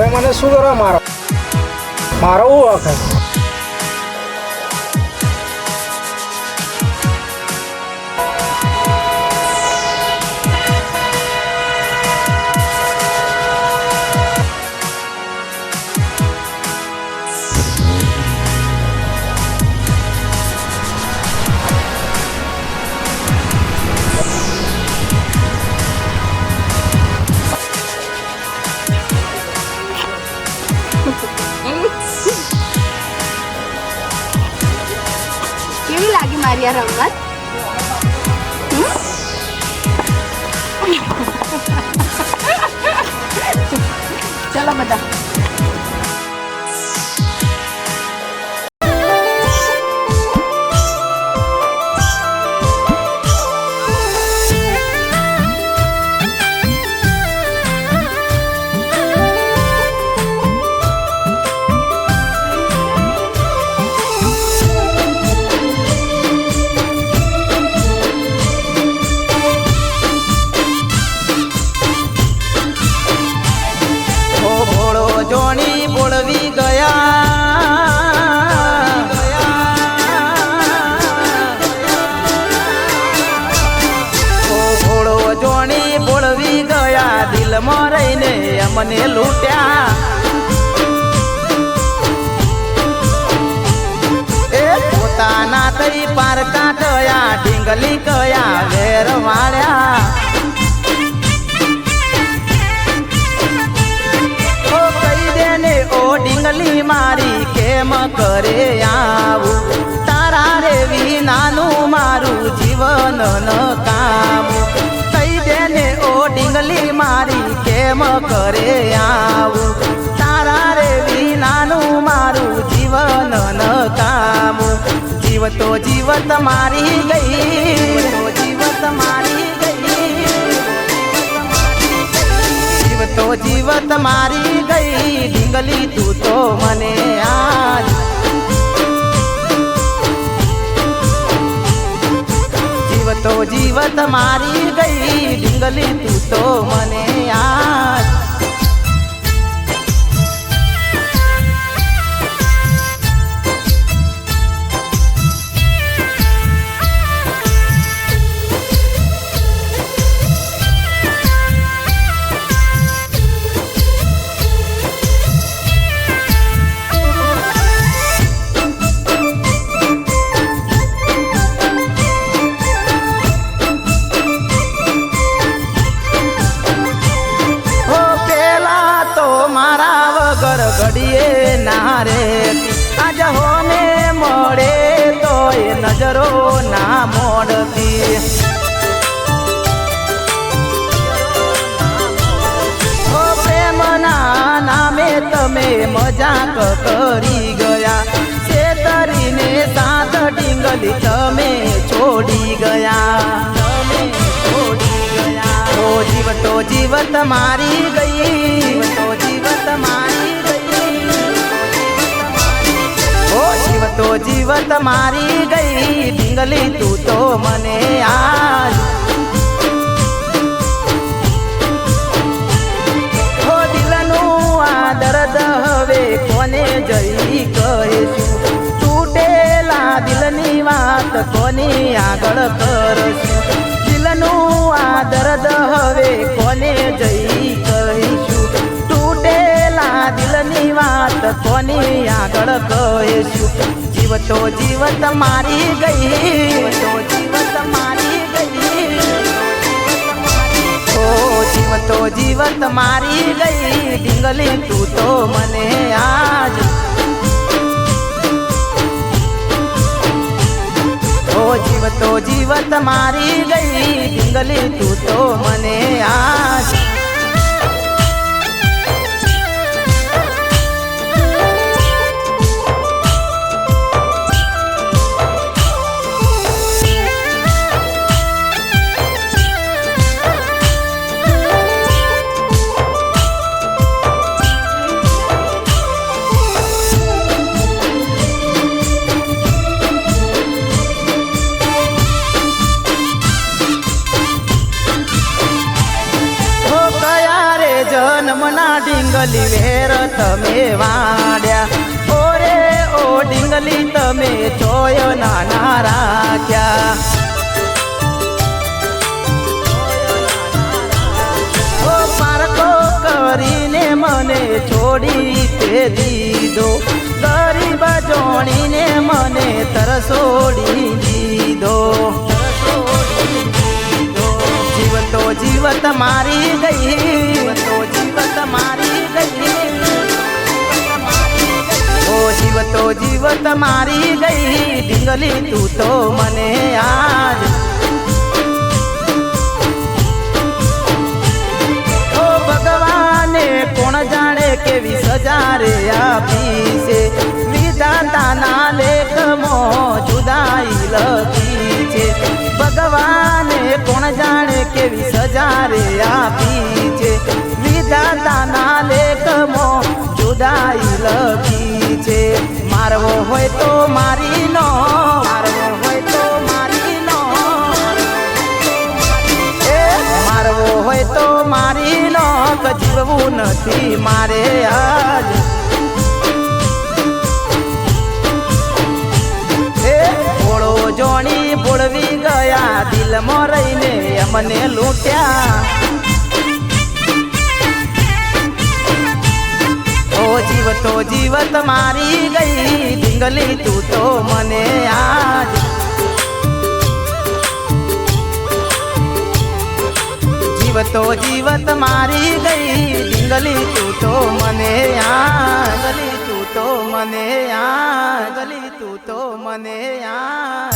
હવે મને શું કરવા મારો મારો હું વખત કેવી લાગી મારી આ રમત? ચલો બધા જોણી બોળવી ગયા ઘોડો જોણી બોળવી ગયા દિલમાં રહીને અમને લૂટ્યા એ પોતાના તઈ પાર કાઢયા ઢીંગલી કયા વેર વાળ્યા ડીંગલી મારી કેમ કરે આવું તારા રે વિનાનું મારું જીવન ન કામ કઈ દેને ઓ ડીંગલી મારી કેમ કરે આવું તારા રે વિનાનું મારું જીવન ન કામ જીવતો જીવત મારી ગઈ જીવત મારી ગઈ તો જીવત મારી ગઈ ઢીંગલી તું તો મને આજ જીવતો જીવત મારી ગઈ ઢીંગલી તું તો મને આજ ઘડીએ ના રે આજ હોને મળે તો એ નજરો ના મોડતી ઓ પ્રેમના નામે તમે મજાક કરી ગયા છેતરીને સાત ડીંગલી તમે છોડી ગયા ઓ જીવતો જીવત મારી ગઈ તો જીવત મારી જીવતો જીવત મારી ગઈ ઢીંગલી તું તો મને આજ હો દિલનું આ દર્દ હવે કોને જઈ કહીશું તૂટેલા દિલની વાત કોની આગળ કરશું દિલનું આ દર્દ હવે કોને જઈ કહીશું તૂટેલા દિલની વાત કોની આગળ કહીશું જીવતો જીવત મારી ગઈ તો જીવત મારી ગઈ ઓ જીવતો જીવત મારી ગઈ ઢીંગલી તું તો મને આજ ઓ જીવતો જીવત મારી ગઈ ઢીંગલી તું તો મને આજ હો યમના ડીંગલી વેર તમે વાડ્યા ઓરે ઓ ડીંગલી તમે ચોય નાના રાખ્યા ઓ પારકો કરીને મને છોડી તે દીધો ગરીબ જોણીને મને તરસોડી દીધો જીવતો જીવત મારી ગઈ તો જીવત મારી ગઈ ઓ જીવતો જીવત મારી ગઈ ડીંગલી તું તો મને આજ ઓ ભગવાને કોણ જાણે કેવી સજા રે આપી છે વિધાતાના લેખમાં જુદાઈ લખી છે ભગવાને કોણ જાણે કેવી સજા રે આપી છે વિધાતાના લેખમાં જુદાઈ લખી છે મારવો હોય તો મારી નો મારવો હોય તો મારી નો મારવો હોય તો મારી નો જીવવું નથી મારે આજ ભોળો જોણી ભોળવી ગયા દિલમાં રહીને અમને લૂંટ્યા ઓ જીવતો જીવત મારી ગઈ ડીંગલી તું તો મને આજ જીવતો જીવત મારી ગઈ ડીંગલી તું તો મને આજ ડીંગલી તું તો મને આજ ડીંગલી તું તો મને આજ